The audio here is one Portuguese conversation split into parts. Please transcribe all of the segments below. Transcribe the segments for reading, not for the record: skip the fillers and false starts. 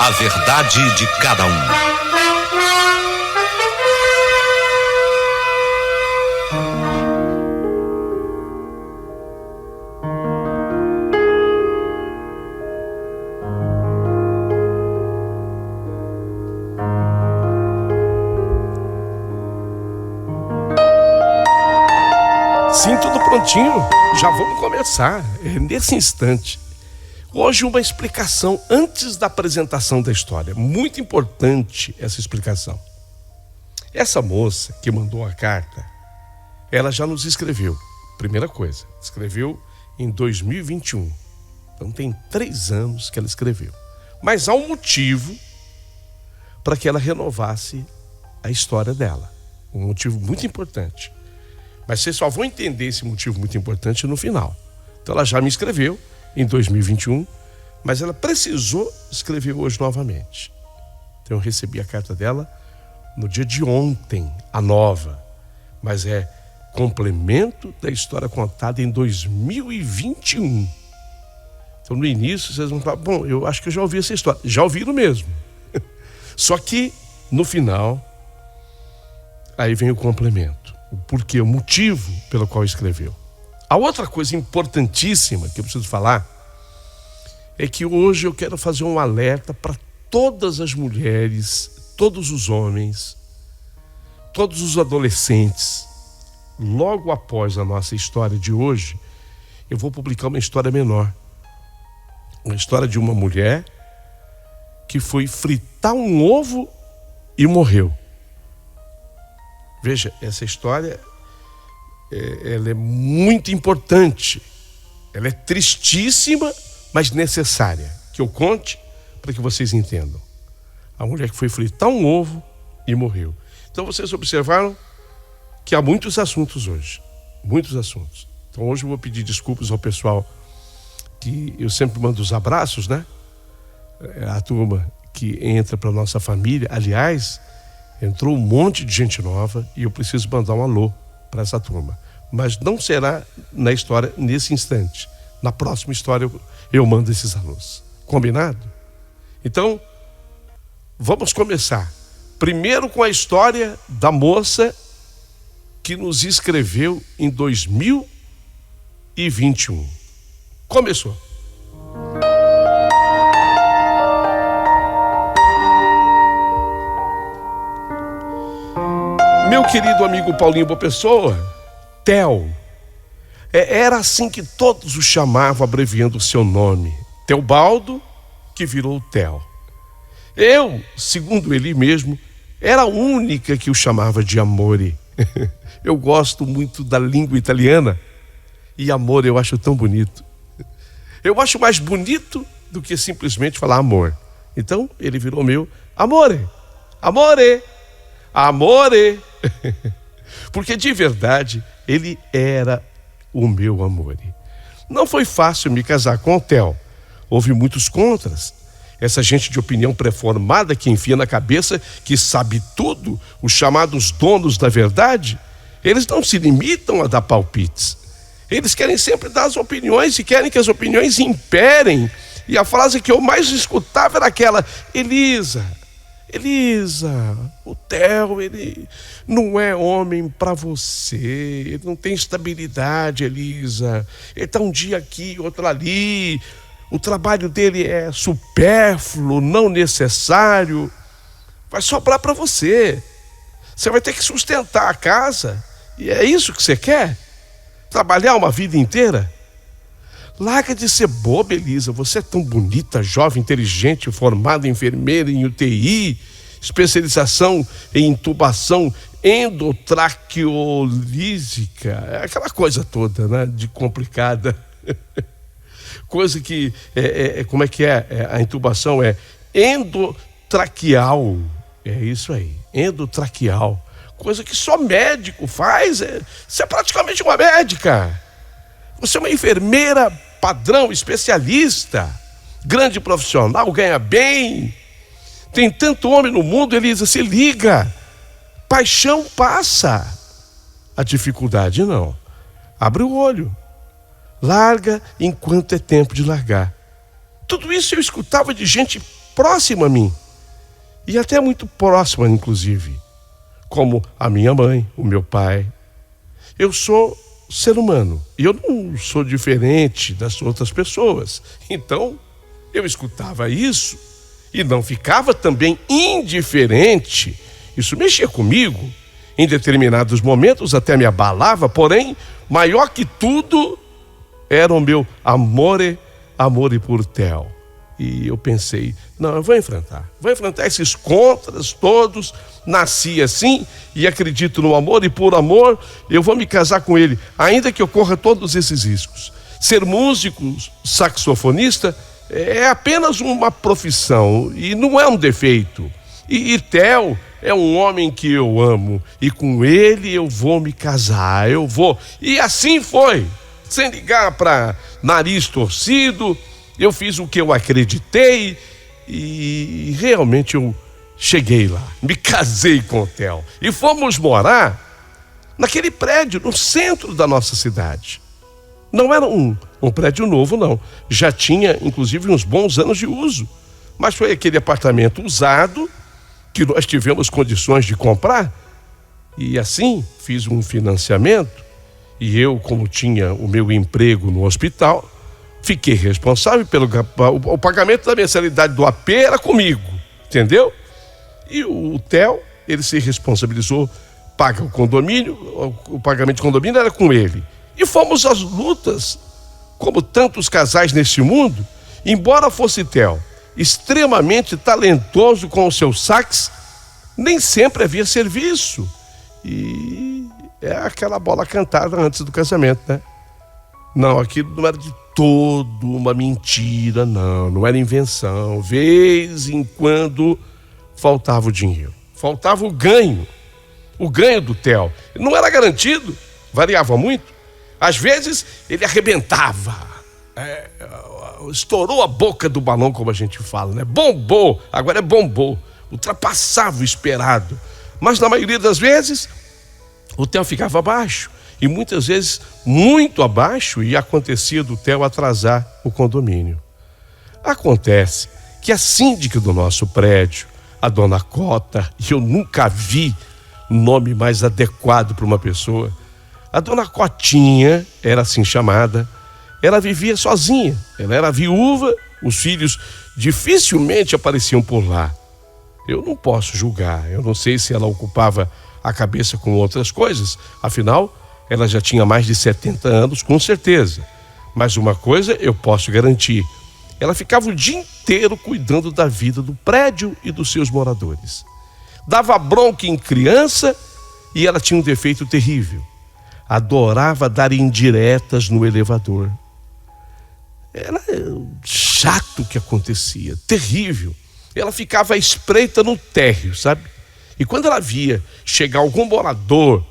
A verdade de cada um. Sim, tudo prontinho. Já vamos começar. Nesse instante. Hoje uma explicação antes da apresentação da história. Muito importante essa explicação. Essa moça que mandou a carta, ela já nos escreveu. Primeira coisa, escreveu em 2021. Então tem 3 anos que ela escreveu. Mas há um motivo para que ela renovasse a história dela. Um motivo muito importante. Mas vocês só vão entender esse motivo muito importante no final. Então ela já me escreveu em 2021, mas ela precisou escrever hoje novamente. Então eu recebi a carta dela no dia de ontem, a nova. Mas é complemento da história contada em 2021. Então no início vocês vão falar, bom, eu acho que eu já ouvi essa história. Já ouviram mesmo. Só que no final, aí vem o complemento. O porquê, o motivo pelo qual escreveu. A outra coisa importantíssima que eu preciso falar é que hoje eu quero fazer um alerta para todas as mulheres, todos os homens, todos os adolescentes. Logo após a nossa história de hoje, eu vou publicar uma história menor. Uma história de uma mulher que foi fritar um ovo e morreu. Veja, essa história, ela é muito importante. Ela é tristíssima, mas necessária. Que eu conte para que vocês entendam. A mulher que foi fritar um ovo e morreu. Então vocês observaram que há muitos assuntos hoje. Muitos assuntos. Então hoje eu vou pedir desculpas ao pessoal que eu sempre mando os abraços, né? A turma que entra para a nossa família. Aliás, entrou um monte de gente nova e eu preciso mandar um alô para essa turma. Mas não será na história nesse instante. Na próxima história eu mando esses alôs. Combinado? Então, vamos começar. Primeiro com a história da moça que nos escreveu em 2021. Começou. Meu querido amigo Paulinho Boa Pessoa, Theo, era assim que todos o chamavam, abreviando o seu nome. Teobaldo, que virou Theo. Eu, segundo ele mesmo, era a única que o chamava de Amore. Eu gosto muito da língua italiana e amor eu acho tão bonito. Eu acho mais bonito do que simplesmente falar amor. Então ele virou meu Amore, Amore, Amore. Porque de verdade ele era o meu amor. Não foi fácil me casar com o Theo. Houve muitos contras. Essa gente de opinião pré-formada que enfia na cabeça que sabe tudo, os chamados donos da verdade, eles não se limitam a dar palpites. Eles querem sempre dar as opiniões e querem que as opiniões imperem. E a frase que eu mais escutava era aquela: Elisa, o Theo, ele não é homem para você, ele não tem estabilidade, Elisa. Ele está um dia aqui, outro ali. O trabalho dele é supérfluo, não necessário. Vai sobrar para você. Você vai ter que sustentar a casa. E é isso que você quer? Trabalhar uma vida inteira? Larga de ser boba, Elisa. Você é tão bonita, jovem, inteligente, formada enfermeira em UTI, especialização em intubação endotraqueolísica, aquela coisa toda, né, de complicada. Coisa que, como é que é? A intubação é endotraqueal. É isso aí, endotraqueal. Coisa que só médico faz. Você é praticamente uma médica. Você é uma enfermeira padrão, especialista, grande profissional, ganha bem. Tem tanto homem no mundo, Elisa, se liga. Paixão passa. A dificuldade não. Abre o olho. Larga enquanto é tempo de largar. Tudo isso eu escutava de gente próxima a mim, e até muito próxima, inclusive, como a minha mãe, o meu pai. Eu sou ser humano e eu não sou diferente das outras pessoas. Então, eu escutava isso e não ficava também indiferente. Isso mexia comigo. Em determinados momentos até me abalava, porém, maior que tudo era o meu amore por Theo. E eu pensei, não, eu vou enfrentar esses contras todos. Nasci assim e acredito no amor, e por amor eu vou me casar com ele, ainda que ocorra todos esses riscos. Ser músico, saxofonista, é apenas uma profissão e não é um defeito. E Theo é um homem que eu amo e com ele eu vou me casar, eu vou. E assim foi, sem ligar para nariz torcido. Eu fiz o que eu acreditei e realmente eu cheguei lá, me casei com o Theo e fomos morar naquele prédio no centro da nossa cidade. Não era um prédio novo, não. Já tinha, inclusive, uns bons anos de uso, mas foi aquele apartamento usado que nós tivemos condições de comprar e assim fiz um financiamento e eu, como tinha o meu emprego no hospital, fiquei responsável pelo o pagamento da mensalidade do AP era comigo, entendeu? E o Theo, ele se responsabilizou, paga o condomínio, o pagamento de condomínio era com ele. E fomos às lutas, como tantos casais neste mundo, embora fosse Theo extremamente talentoso com o seu sax, nem sempre havia serviço. E é aquela bola cantada antes do casamento, né? Não, aquilo não era de todo uma mentira, não era invenção. Vez em quando faltava o dinheiro, faltava o ganho do Theo. Não era garantido, variava muito. Às vezes ele arrebentava, estourou a boca do balão, como a gente fala, né? Bombou, agora é bombou, ultrapassava o esperado. Mas na maioria das vezes o Theo ficava abaixo. E muitas vezes muito abaixo, e acontecia do Theo atrasar o condomínio. Acontece que a síndica do nosso prédio, a dona Cota, e eu nunca vi nome mais adequado para uma pessoa, a dona Cotinha, era assim chamada, ela vivia sozinha, ela era viúva, os filhos dificilmente apareciam por lá. Eu não posso julgar, eu não sei se ela ocupava a cabeça com outras coisas, afinal, ela já tinha mais de 70 anos, com certeza. Mas uma coisa eu posso garantir, ela ficava o dia inteiro cuidando da vida do prédio e dos seus moradores. Dava bronca em criança e ela tinha um defeito terrível. Adorava dar indiretas no elevador. Era chato o que acontecia, terrível. Ela ficava à espreita no térreo, sabe? E quando ela via chegar algum morador,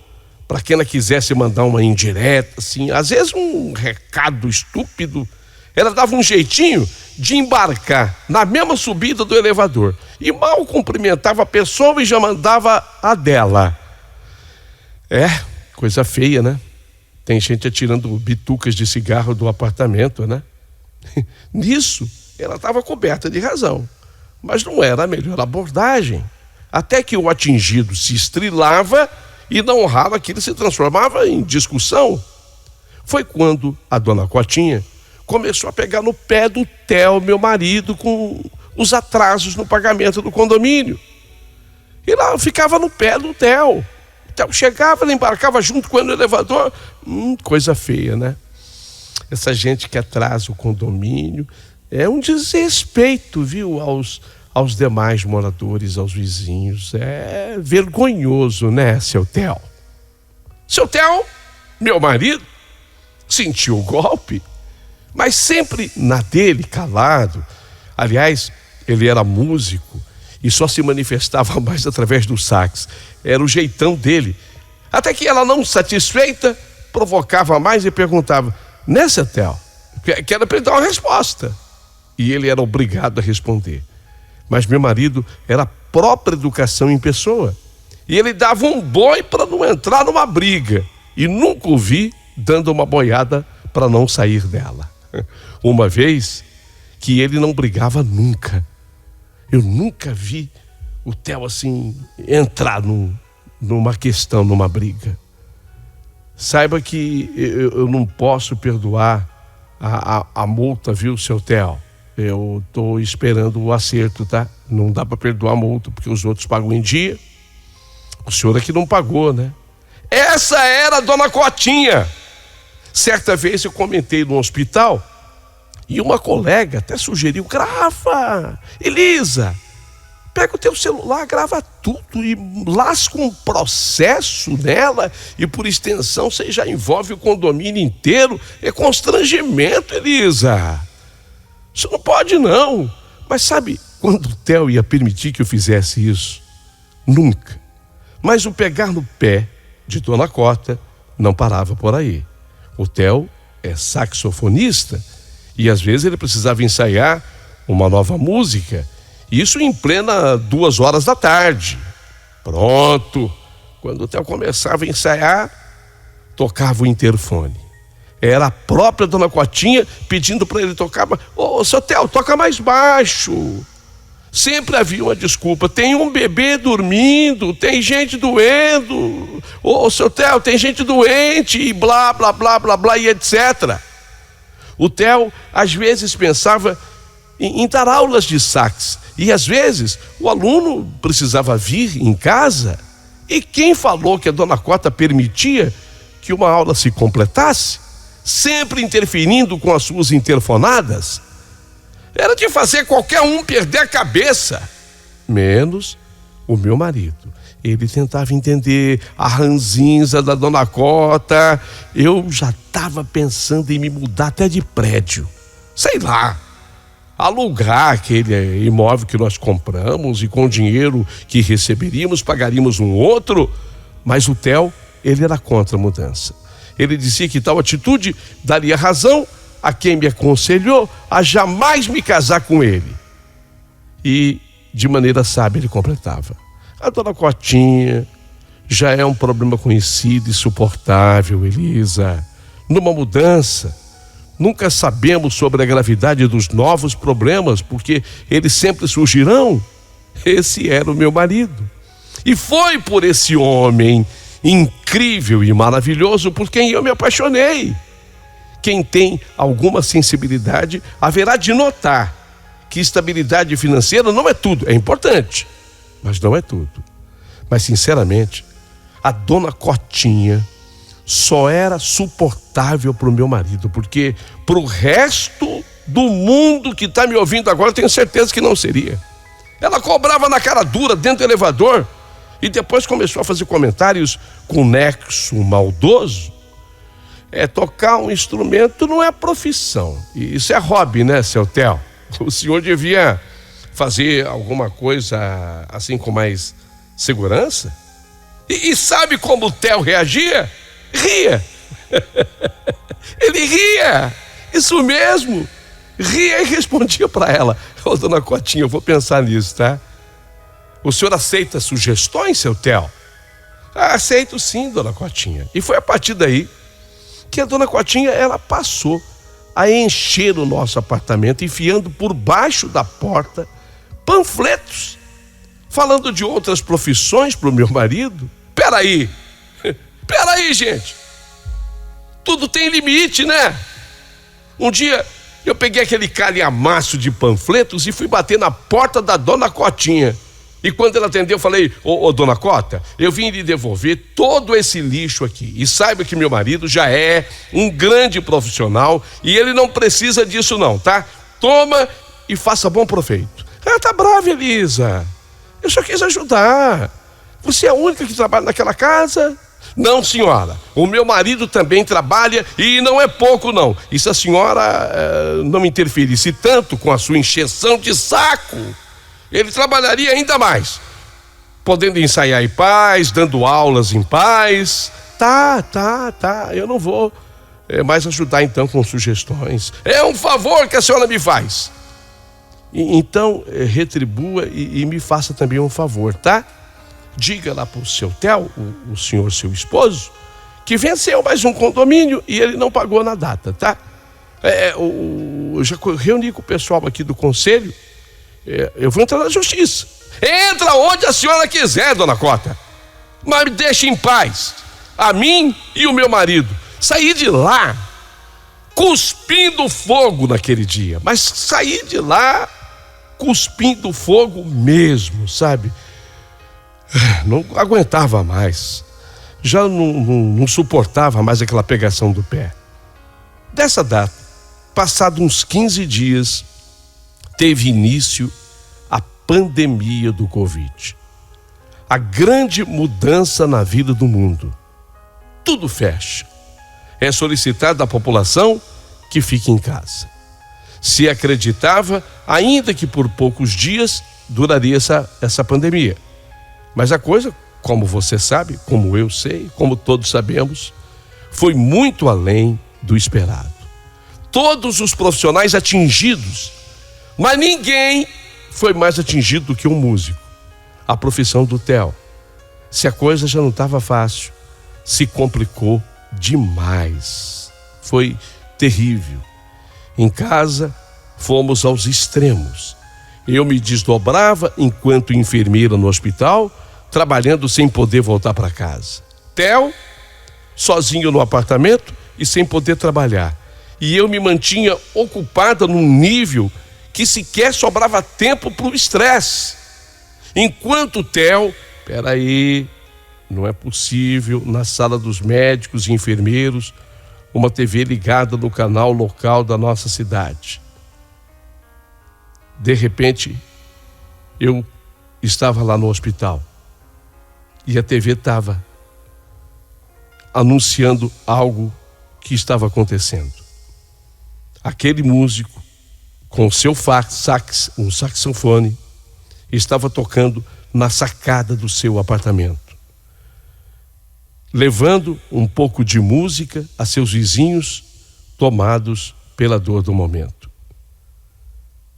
para quem ela quisesse mandar uma indireta, assim, às vezes um recado estúpido, ela dava um jeitinho de embarcar na mesma subida do elevador. E mal cumprimentava a pessoa e já mandava a dela. Coisa feia, né? Tem gente atirando bitucas de cigarro do apartamento, né? Nisso, ela estava coberta de razão. Mas não era a melhor abordagem. Até que o atingido se estrilava e não raro aquilo se transformava em discussão. Foi quando a dona Cotinha começou a pegar no pé do Theo, meu marido, com os atrasos no pagamento do condomínio. E lá ficava no pé do Theo. O Theo chegava, ela embarcava junto com ele no elevador. Coisa feia, né? Essa gente que atrasa o condomínio é um desrespeito, viu, aos demais moradores, aos vizinhos. É vergonhoso, né, seu Theo? Seu Theo, meu marido, sentiu o golpe, mas sempre na dele, calado. Aliás, ele era músico e só se manifestava mais através do sax. Era o jeitão dele. Até que ela, não satisfeita, provocava mais e perguntava: né, seu Theo? Quero para ele dar uma resposta. E ele era obrigado a responder. Mas meu marido era a própria educação em pessoa. E ele dava um boi para não entrar numa briga. E nunca o vi dando uma boiada para não sair dela. Uma vez que ele não brigava nunca. Eu nunca vi o Theo assim entrar numa questão, numa briga. Saiba que eu não posso perdoar a multa, viu, seu Theo? Eu tô esperando o acerto, tá? Não dá para perdoar a multa, porque os outros pagam em dia. O senhor aqui não pagou, né? Essa era a dona Cotinha. Certa vez eu comentei no hospital e uma colega até sugeriu: grava, Elisa, pega o teu celular, grava tudo e lasca um processo nela e por extensão você já envolve o condomínio inteiro. É constrangimento, Elisa. Isso não pode não. Mas sabe quando o Theo ia permitir que eu fizesse isso? Nunca. Mas o pegar no pé de dona Cota não parava por aí. O Theo é saxofonista e às vezes ele precisava ensaiar uma nova música. Isso em plena 2 horas da tarde. Pronto. Quando o Theo começava a ensaiar, tocava o interfone. Era a própria dona Cotinha pedindo para ele tocar. Ô, seu Theo, toca mais baixo. Sempre havia uma desculpa. Tem um bebê dormindo, tem gente doendo. Ô, seu Theo, tem gente doente e blá, blá, blá, blá, blá e etc. O Theo, às vezes, pensava em dar aulas de sax. E, às vezes, o aluno precisava vir em casa. E quem falou que a dona Cota permitia que uma aula se completasse? Sempre interferindo com as suas interfonadas? Era de fazer qualquer um perder a cabeça, menos o meu marido. Ele tentava entender a ranzinza da dona Cota. Eu já estava pensando em me mudar até de prédio. Sei lá, alugar aquele imóvel que nós compramos e com o dinheiro que receberíamos pagaríamos um outro. Mas o Theo, ele era contra a mudança. Ele dizia que tal atitude daria razão a quem me aconselhou a jamais me casar com ele. E, de maneira sábia, ele completava: a dona Cotinha já é um problema conhecido e suportável, Elisa. Numa mudança, nunca sabemos sobre a gravidade dos novos problemas, porque eles sempre surgirão. Esse era o meu marido. E foi por esse homem incrível e maravilhoso por quem eu me apaixonei. Quem tem alguma sensibilidade haverá de notar que estabilidade financeira não é tudo. É importante, mas não é tudo. Mas, sinceramente, a dona Cotinha só era suportável para o meu marido, porque para o resto do mundo que está me ouvindo agora, eu tenho certeza que não seria. Ela cobrava na cara dura dentro do elevador e depois começou a fazer comentários com nexo maldoso. Tocar um instrumento não é profissão, isso é hobby, né, seu Theo? O senhor devia fazer alguma coisa assim com mais segurança. E sabe como o Theo reagia? Ria. Ele ria, isso mesmo. Ria e respondia para ela: ô, dona Cotinha, eu vou pensar nisso, tá? O senhor aceita sugestões, seu Theo? Aceito sim, dona Cotinha. E foi a partir daí que a dona Cotinha, ela passou a encher o nosso apartamento, enfiando por baixo da porta panfletos falando de outras profissões para o meu marido. Peraí, gente, tudo tem limite, né? Um dia eu peguei aquele calhamaço de panfletos e fui bater na porta da dona Cotinha. E quando ela atendeu, eu falei: ô, dona Cota, eu vim lhe devolver todo esse lixo aqui. E saiba que meu marido já é um grande profissional e ele não precisa disso não, tá? Toma e faça bom proveito. Ela tá brava, Elisa. Eu só quis ajudar. Você é a única que trabalha naquela casa? Não, senhora. O meu marido também trabalha e não é pouco, não. E se a senhora não me interferisse tanto com a sua encheção de saco, ele trabalharia ainda mais, podendo ensaiar em paz, dando aulas em paz. Tá, eu não vou mais ajudar então com sugestões. É um favor que a senhora me faz. Então, retribua e me faça também um favor, tá? Diga lá pro seu Theo, o senhor, seu esposo, que venceu mais um condomínio e ele não pagou na data, tá? Eu já reuni com o pessoal aqui do conselho eu vou entrar na justiça. Entra onde a senhora quiser, dona Cota, mas me deixe em paz, a mim e o meu marido. Saí de lá cuspindo fogo naquele dia, mas saí de lá cuspindo fogo mesmo, sabe? Não aguentava mais, já não suportava mais aquela pegação do pé. Dessa data, passado uns 15 dias, teve início a pandemia do Covid. A grande mudança na vida do mundo. Tudo fecha. É solicitado à população que fique em casa. Se acreditava, ainda que por poucos dias, duraria essa pandemia. Mas a coisa, como você sabe, como eu sei, como todos sabemos, foi muito além do esperado. Todos os profissionais atingidos, mas ninguém foi mais atingido do que um músico. A profissão do Theo. Se a coisa já não estava fácil, se complicou demais. Foi terrível. Em casa, fomos aos extremos. Eu me desdobrava enquanto enfermeira no hospital, trabalhando sem poder voltar para casa. Theo, sozinho no apartamento e sem poder trabalhar. E eu me mantinha ocupada num nível que sequer sobrava tempo para o estresse. Enquanto o Theo, peraí, não é possível, na sala dos médicos e enfermeiros, uma TV ligada no canal local da nossa cidade. De repente, eu estava lá no hospital e a TV estava anunciando algo que estava acontecendo. Aquele músico, com o seu um saxofone, estava tocando na sacada do seu apartamento, levando um pouco de música a seus vizinhos tomados pela dor do momento.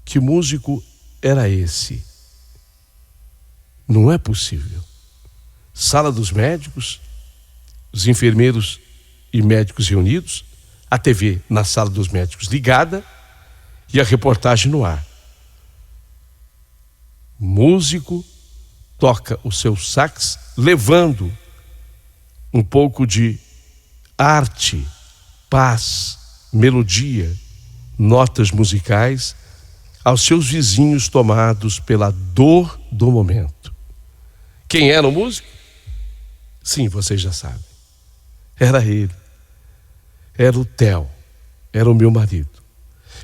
Que músico era esse? Não é possível. Sala dos médicos, os enfermeiros e médicos reunidos, a TV na sala dos médicos ligada e a reportagem no ar. Músico toca o seu sax, levando um pouco de arte, paz, melodia, notas musicais aos seus vizinhos tomados pela dor do momento. Quem era o músico? Sim, vocês já sabem. Era ele. Era o Theo. Era o meu marido.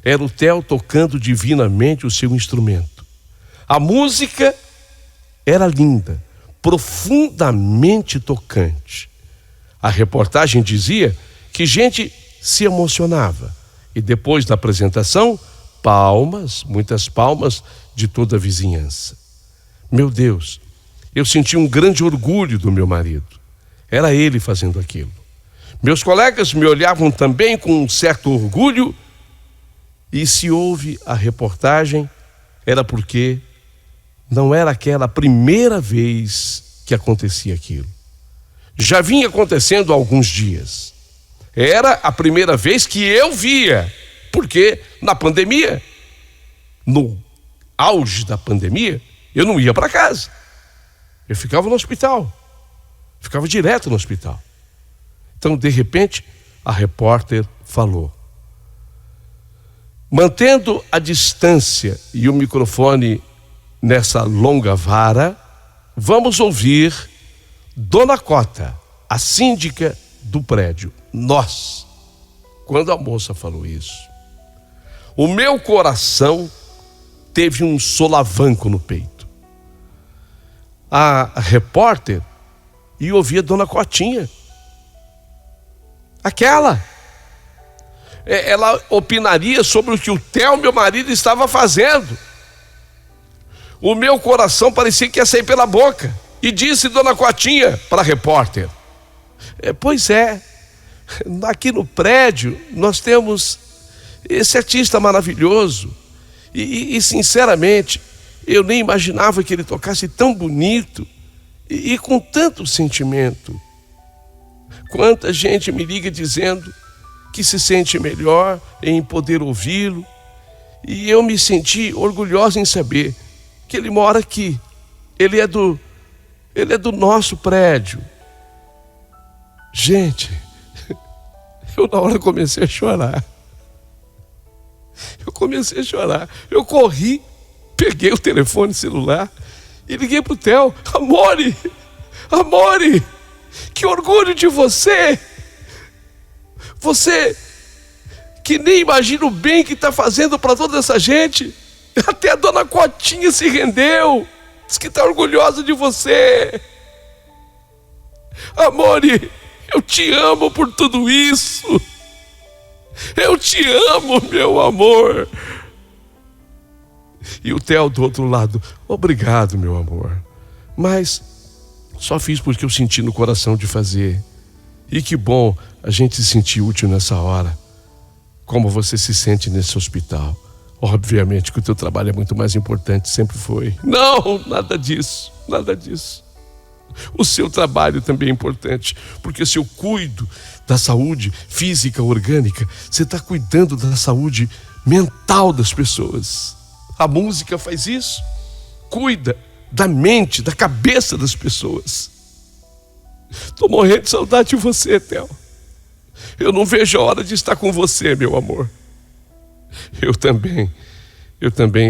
Era o Theo tocando divinamente o seu instrumento. A música era linda, profundamente tocante. A reportagem dizia que gente se emocionava. E depois da apresentação, palmas, muitas palmas de toda a vizinhança. Meu Deus, eu senti um grande orgulho do meu marido. Era ele fazendo aquilo. Meus colegas me olhavam também com um certo orgulho, e se houve a reportagem, era porque não era aquela primeira vez que acontecia aquilo. Já vinha acontecendo há alguns dias. Era a primeira vez que eu via, porque na pandemia, no auge da pandemia, eu não ia para casa. Eu ficava no hospital, ficava direto no hospital. Então, de repente, a repórter falou. Mantendo a distância e o microfone nessa longa vara, vamos ouvir Dona Cota, a síndica do prédio. Nós, quando a moça falou isso, o meu coração teve um solavanco no peito. A repórter ia ouvir a Dona Cotinha. Aquela. Ela opinaria sobre o que o Theo, meu marido, estava fazendo. O meu coração parecia que ia sair pela boca. E disse Dona Cotinha para a repórter: pois é, aqui no prédio nós temos esse artista maravilhoso. E sinceramente, eu nem imaginava que ele tocasse tão bonito e com tanto sentimento. Quanta gente me liga dizendo que se sente melhor em poder ouvi-lo E eu me senti orgulhosa em saber que ele mora aqui. Ele é do nosso prédio. Gente, eu na hora comecei a chorar. Eu corri, peguei o telefone celular e liguei pro Theo. Amore, que orgulho de você. Você que nem imagina o bem que está fazendo para toda essa gente. Até a dona Cotinha se rendeu. Diz que está orgulhosa de você. Amore, eu te amo por tudo isso. Eu te amo, meu amor. E o Theo do outro lado: obrigado, meu amor, mas só fiz porque eu senti no coração de fazer. E que bom a gente se sentir útil nessa hora. Como você se sente nesse hospital? Obviamente que o teu trabalho é muito mais importante, sempre foi. Não, nada disso. O seu trabalho também é importante, porque se eu cuido da saúde física, orgânica, você está cuidando da saúde mental das pessoas. A música faz isso, cuida da mente, da cabeça das pessoas. Estou morrendo de saudade de você, Theo. Eu não vejo a hora de estar com você, meu amor. Eu também,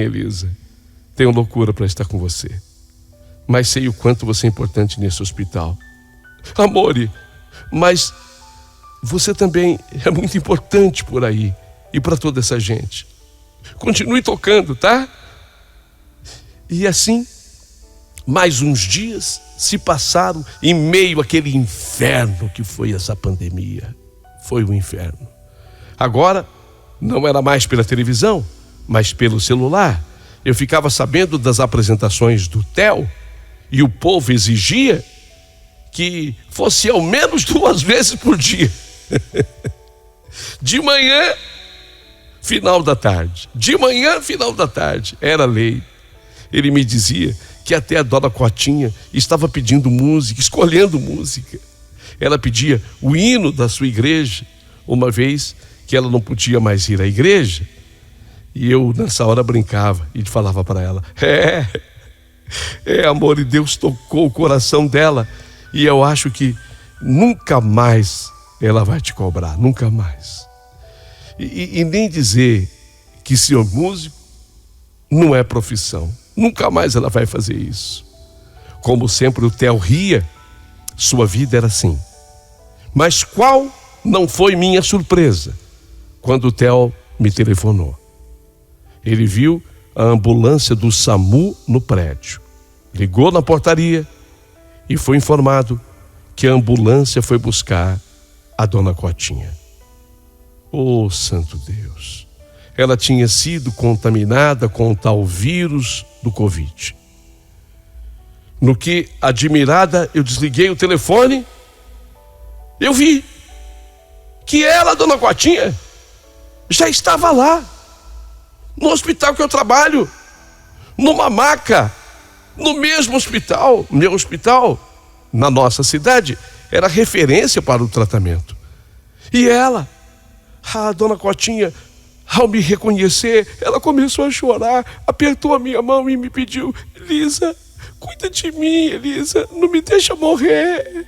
Elisa. Tenho loucura para estar com você. Mas sei o quanto você é importante nesse hospital. Amore, mas você também é muito importante por aí e para toda essa gente. Continue tocando, tá? E assim, mais uns dias se passaram em meio àquele inferno que foi essa pandemia. Foi um inferno. Agora, não era mais pela televisão, mas pelo celular. Eu ficava sabendo das apresentações do Theo e o povo exigia que fosse ao menos 2 vezes por dia. De manhã, final da tarde. De manhã, final da tarde. Era lei. Ele me dizia que até a dona Cotinha estava pedindo música, escolhendo música. Ela pedia o hino da sua igreja, uma vez que ela não podia mais ir à igreja. E eu nessa hora brincava e falava para ela: amor, e Deus tocou o coração dela, e eu acho que nunca mais ela vai te cobrar, nunca mais. E nem dizer que ser músico não é profissão, nunca mais ela vai fazer isso. Como sempre o Theo ria, sua vida era assim. Mas qual não foi minha surpresa quando o Theo me telefonou? Ele viu a ambulância do SAMU no prédio, ligou na portaria e foi informado que a ambulância foi buscar a dona Cotinha. Oh, santo Deus! Ela tinha sido contaminada com o tal vírus do Covid. No que, admirada, eu desliguei o telefone, eu vi que ela, dona Cotinha, já estava lá, no hospital que eu trabalho, numa maca, no mesmo hospital. Meu hospital, na nossa cidade, era referência para o tratamento. E ela, a dona Cotinha, ao me reconhecer, ela começou a chorar, apertou a minha mão e me pediu: Elisa, cuida de mim, Elisa, não me deixa morrer.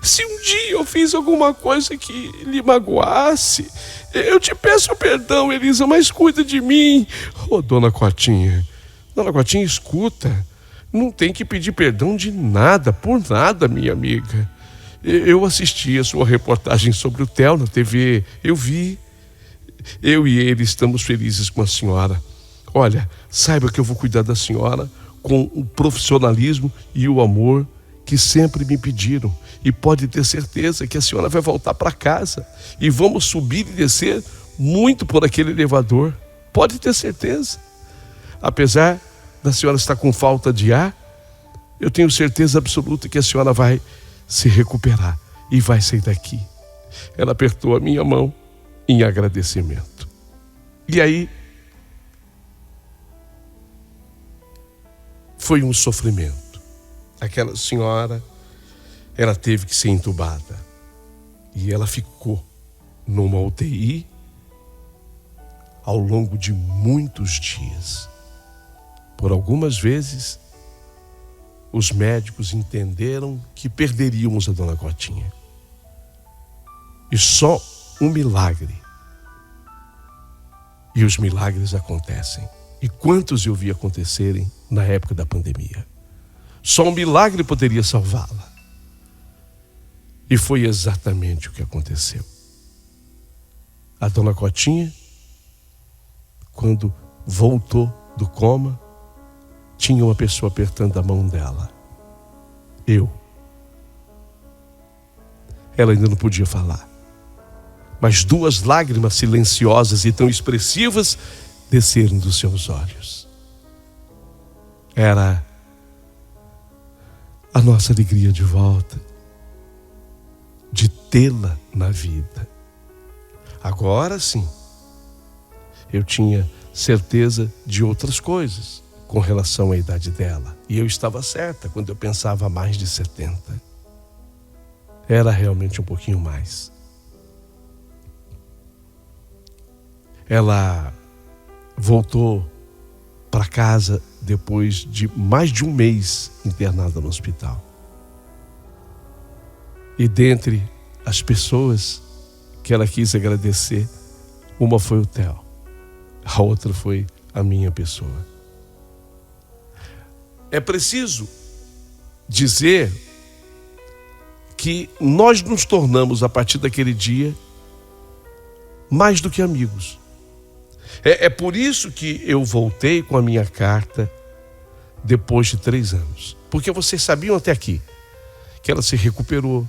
Se um dia eu fiz alguma coisa que lhe magoasse, eu te peço perdão, Elisa, mas cuida de mim. Oh, dona Cotinha, escuta, não tem que pedir perdão de nada, por nada, minha amiga. Eu assisti a sua reportagem sobre o Theo na TV, eu vi. Eu e ele estamos felizes com a senhora. Olha, saiba que eu vou cuidar da senhora com o profissionalismo e o amor que sempre me pediram. E pode ter certeza que a senhora vai voltar para casa. E vamos subir e descer muito por aquele elevador. Pode ter certeza. Apesar da senhora estar com falta de ar, eu tenho certeza absoluta que a senhora vai se recuperar e vai sair daqui. Ela apertou a minha mão em agradecimento. E aí, foi um sofrimento. Aquela senhora, ela teve que ser entubada. E ela ficou numa UTI ao longo de muitos dias. Por algumas vezes, os médicos entenderam que perderíamos a dona Cotinha. E só um milagre. E os milagres acontecem. E quantos eu vi acontecerem na época da pandemia? Só um milagre poderia salvá-la. E foi exatamente o que aconteceu. A dona Cotinha, quando voltou do coma, tinha uma pessoa apertando a mão dela. Eu. Ela ainda não podia falar. Mas 2 lágrimas silenciosas e tão expressivas desceram dos seus olhos. Era a nossa alegria de volta, de tê-la na vida. Agora sim, eu tinha certeza de outras coisas com relação à idade dela. E eu estava certa quando eu pensava mais de 70. Era realmente um pouquinho mais. Ela voltou para casa depois de mais de um mês internada no hospital. E dentre as pessoas que ela quis agradecer, uma foi o Theo, a outra foi a minha pessoa. É preciso dizer que nós nos tornamos, a partir daquele dia, mais do que amigos. É por isso que eu voltei com a minha carta depois de 3 anos. Porque vocês sabiam até aqui que ela se recuperou,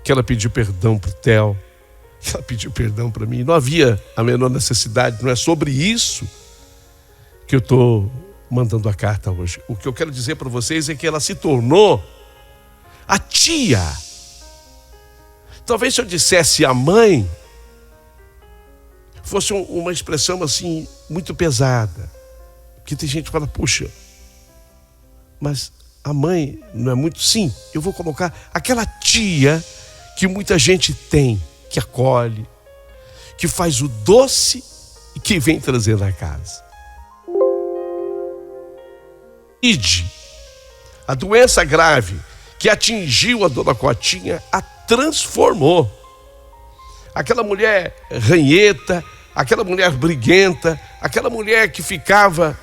que ela pediu perdão para o Theo, que ela pediu perdão para mim. Não havia a menor necessidade, não é sobre isso que eu estou mandando a carta hoje. O que eu quero dizer para vocês é que ela se tornou a tia. Talvez se eu dissesse a mãe, fosse uma expressão assim, muito pesada. Porque tem gente que fala, puxa, mas a mãe não é muito? Sim, eu vou colocar aquela tia que muita gente tem, que acolhe, que faz o doce e que vem trazer na casa. A doença grave que atingiu a dona Cotinha a transformou. Aquela mulher ranheta, aquela mulher briguenta, aquela mulher que ficava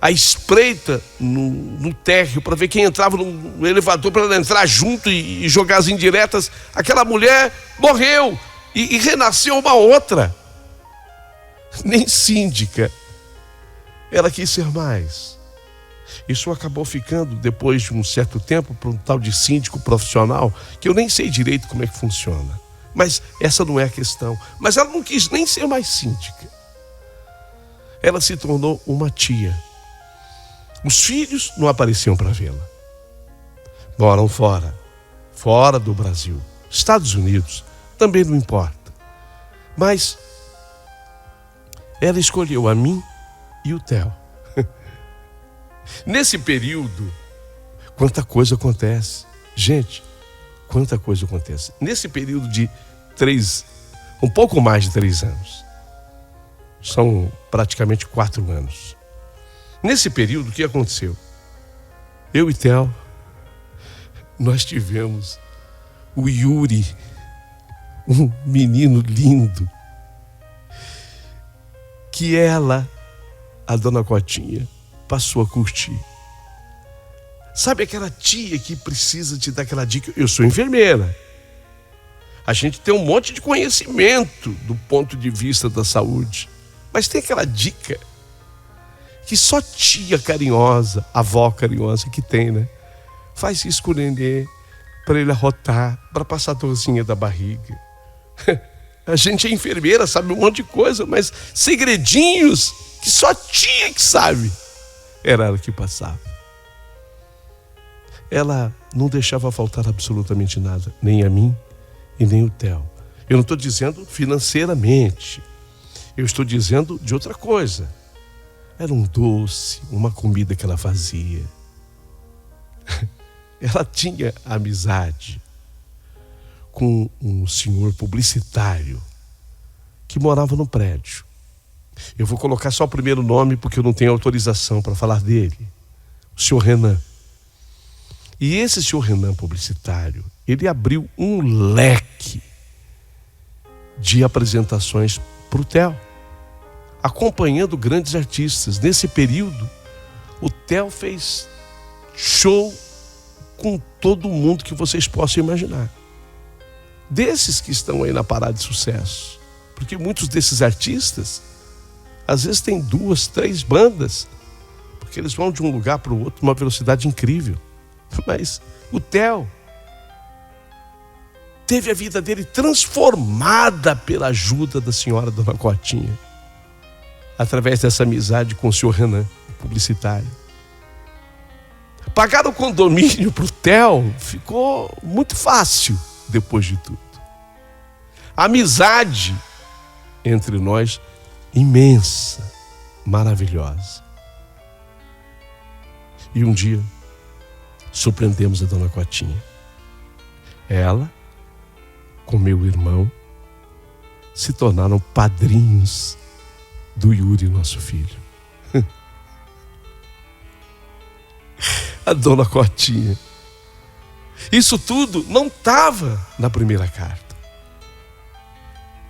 à espreita no térreo para ver quem entrava no elevador para ela entrar junto e jogar as indiretas, aquela mulher morreu e renasceu uma outra. Nem síndica. Ela quis ser mais. Isso acabou ficando, depois de um certo tempo, para um tal de síndico profissional, que eu nem sei direito como é que funciona. Mas essa não é a questão. Mas ela não quis nem ser mais síndica. Ela se tornou uma tia. Os filhos não apareciam para vê-la. Moram fora do Brasil. Estados Unidos, também não importa. Mas ela escolheu a mim e o Theo. Nesse período, quanta coisa acontece. Gente, quanta coisa acontece. Nesse período de um pouco mais de 3 anos. São praticamente 4 anos. Nesse período, o que aconteceu? Eu e Theo, nós tivemos o Yuri, um menino lindo, que ela, a dona Cotinha, passou a curtir. Sabe aquela tia que precisa te dar aquela dica? Eu sou enfermeira. A gente tem um monte de conhecimento do ponto de vista da saúde. Mas tem aquela dica que só tia carinhosa, avó carinhosa que tem, né? Faz isso com o nenê, para ele arrotar, para passar a dorzinha da barriga. A gente é enfermeira, sabe um monte de coisa, mas segredinhos que só tia que sabe. Era ela que passava. Ela não deixava faltar absolutamente nada, nem a mim e nem o Theo. Eu não estou dizendo financeiramente, eu estou dizendo de outra coisa. Era um doce, uma comida que ela fazia. Ela tinha amizade com um senhor publicitário que morava no prédio. Eu vou colocar só o primeiro nome porque eu não tenho autorização para falar dele. O senhor Renan. E esse senhor Renan publicitário, ele abriu um leque de apresentações para o Theo, acompanhando grandes artistas. Nesse período, o Theo fez show com todo mundo que vocês possam imaginar. Desses que estão aí na parada de sucesso. Porque muitos desses artistas, às vezes têm 2, 3 bandas, porque eles vão de um lugar para o outro numa velocidade incrível. Mas o Theo teve a vida dele transformada pela ajuda da senhora Dona Cotinha, através dessa amizade com o senhor Renan, publicitário. Pagar o condomínio para o Theo ficou muito fácil depois de tudo. A amizade entre nós, imensa, maravilhosa. E um dia, surpreendemos a Dona Cotinha. Ela, com meu irmão, se tornaram padrinhos do Yuri, nosso filho. A Dona Cotinha. Isso tudo não estava na primeira carta.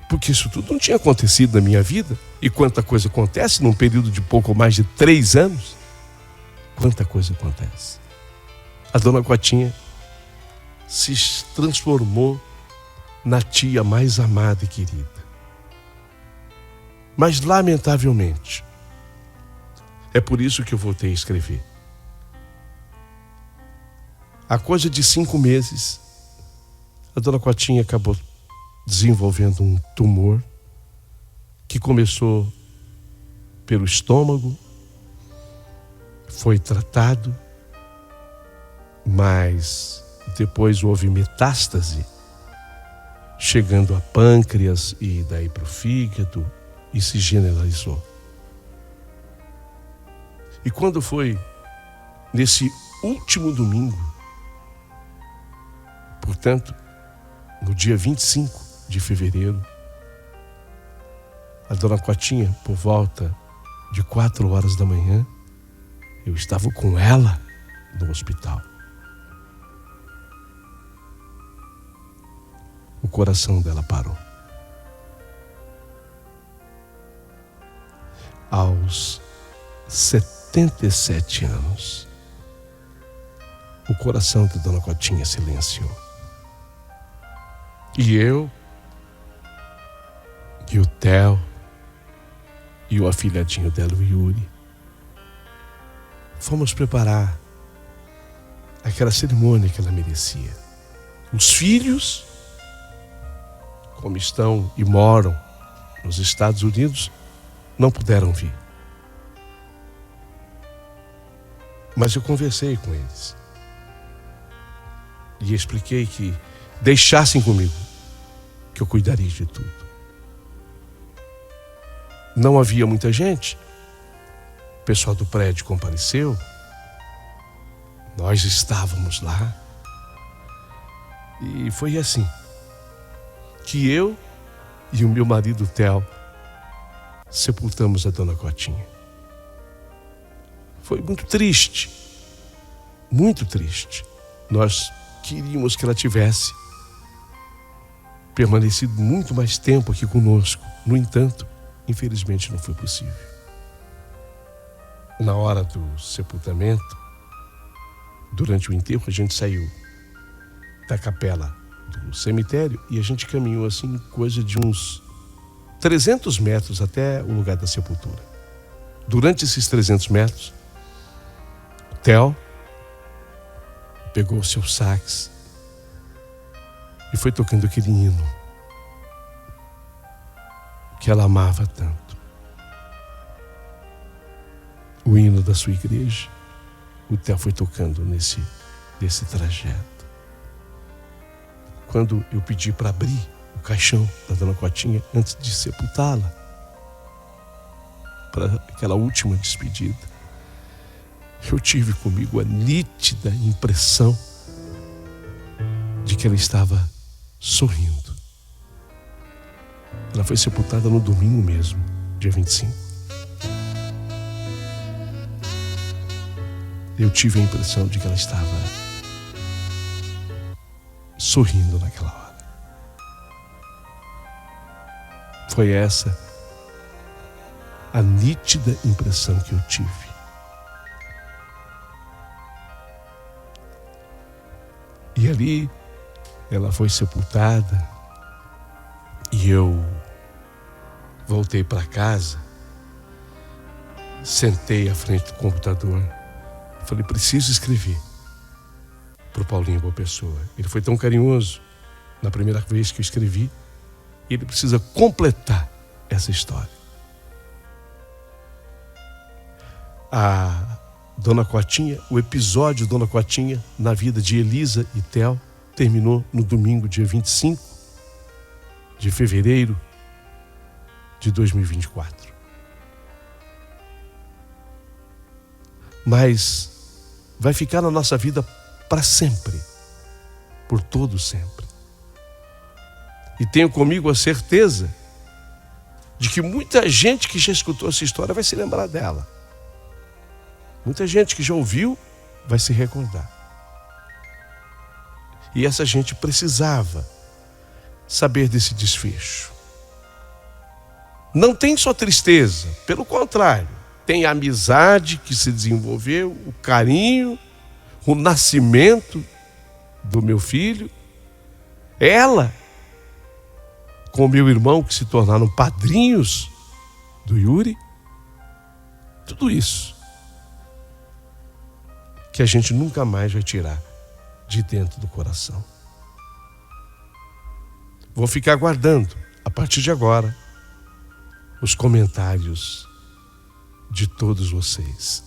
Porque isso tudo não tinha acontecido na minha vida. E quanta coisa acontece num período de pouco mais de 3 anos. Quanta coisa acontece. A Dona Cotinha se transformou na tia mais amada e querida. Mas, lamentavelmente, é por isso que eu voltei a escrever. Há coisa de 5 meses, a Dona Cotinha acabou desenvolvendo um tumor que começou pelo estômago, foi tratado, mas depois houve metástase, chegando a pâncreas e daí para o fígado, e se generalizou. E quando foi nesse último domingo, portanto, no dia 25 de fevereiro, a Dona Cotinha, por volta de 4 horas da manhã, eu estava com ela no hospital. O coração dela parou. Aos 77 anos, o coração da Dona Cotinha silenciou. E eu, e o Theo, e o afilhadinho dela, o Yuri, fomos preparar aquela cerimônia que ela merecia. Os filhos, como estão e moram nos Estados Unidos, não puderam vir. Mas eu conversei com eles e expliquei que deixassem comigo, que eu cuidaria de tudo. Não havia muita gente. O pessoal do prédio compareceu. Nós estávamos lá. E foi assim que eu e o meu marido Theo sepultamos a Dona Cotinha. Foi muito triste. Muito triste. Nós queríamos que ela tivesse permanecido muito mais tempo aqui conosco. No entanto, infelizmente não foi possível. Na hora do sepultamento, durante o enterro, a gente saiu da capela do cemitério e a gente caminhou assim, coisa de uns 300 metros até o lugar da sepultura. Durante esses 300 metros, o Theo pegou o seu sax e foi tocando aquele hino que ela amava tanto. O hino da sua igreja, o Theo foi tocando nesse trajeto. Quando eu pedi para abrir o caixão da Dona Cotinha antes de sepultá-la, para aquela última despedida, eu tive comigo a nítida impressão de que ela estava sorrindo. Ela foi sepultada no domingo mesmo, dia 25. Eu tive a impressão de que ela estava sorrindo naquela hora. Foi essa a nítida impressão que eu tive. E ali ela foi sepultada e eu voltei para casa, sentei à frente do computador, falei, preciso escrever para o Paulinho Boa Pessoa. Ele foi tão carinhoso na primeira vez que eu escrevi, e ele precisa completar essa história. A Dona Cotinha, o episódio Dona Cotinha na vida de Elisa e Theo terminou no domingo, dia 25 de fevereiro de 2024. Mas vai ficar na nossa vida para sempre, por todo sempre. E tenho comigo a certeza de que muita gente que já escutou essa história vai se lembrar dela. Muita gente que já ouviu vai se recordar. E essa gente precisava saber desse desfecho. Não tem só tristeza, pelo contrário, tem a amizade que se desenvolveu, o carinho, o nascimento do meu filho, ela com o meu irmão que se tornaram padrinhos do Yuri, tudo isso que a gente nunca mais vai tirar de dentro do coração. Vou ficar aguardando, a partir de agora, os comentários de todos vocês.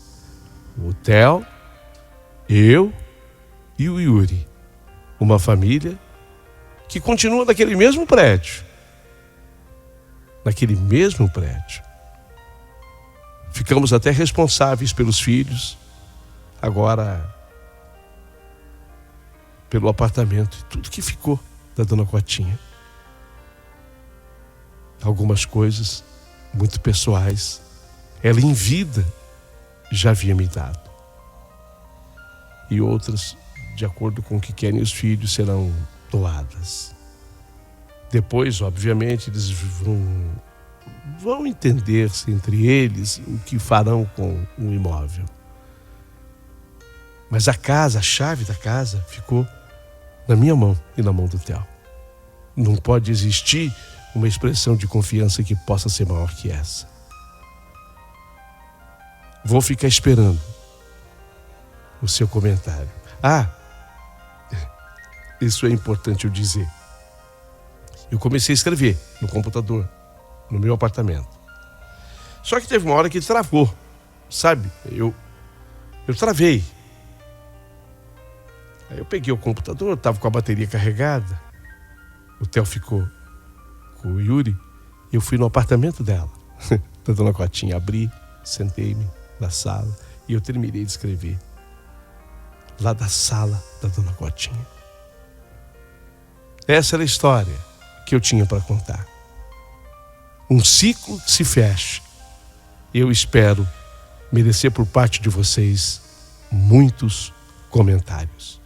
O Theo, eu e o Yuri, uma família que continua naquele mesmo prédio. Naquele mesmo prédio. Ficamos até responsáveis pelos filhos, agora pelo apartamento e tudo que ficou da Dona Cotinha. Algumas coisas muito pessoais, ela em vida já havia me dado. E outras, de acordo com o que querem os filhos, serão doadas. Depois, obviamente, eles vão entender-se entre eles o que farão com o imóvel. Mas a casa, a chave da casa, ficou na minha mão e na mão do Theo. Não pode existir uma expressão de confiança que possa ser maior que essa. Vou ficar esperando o seu comentário. Isso é importante eu dizer. Eu comecei a escrever no computador, no meu apartamento. Só que teve uma hora que ele travou, sabe? Eu travei. Aí eu peguei o computador, estava com a bateria carregada. O Theo ficou com o Yuri. E eu fui no apartamento dela, da Dona Cotinha. Abri, sentei-me na sala e eu terminei de escrever. Lá da sala da Dona Cotinha. Essa era a história que eu tinha para contar. Um ciclo se fecha. Eu espero merecer por parte de vocês muitos comentários.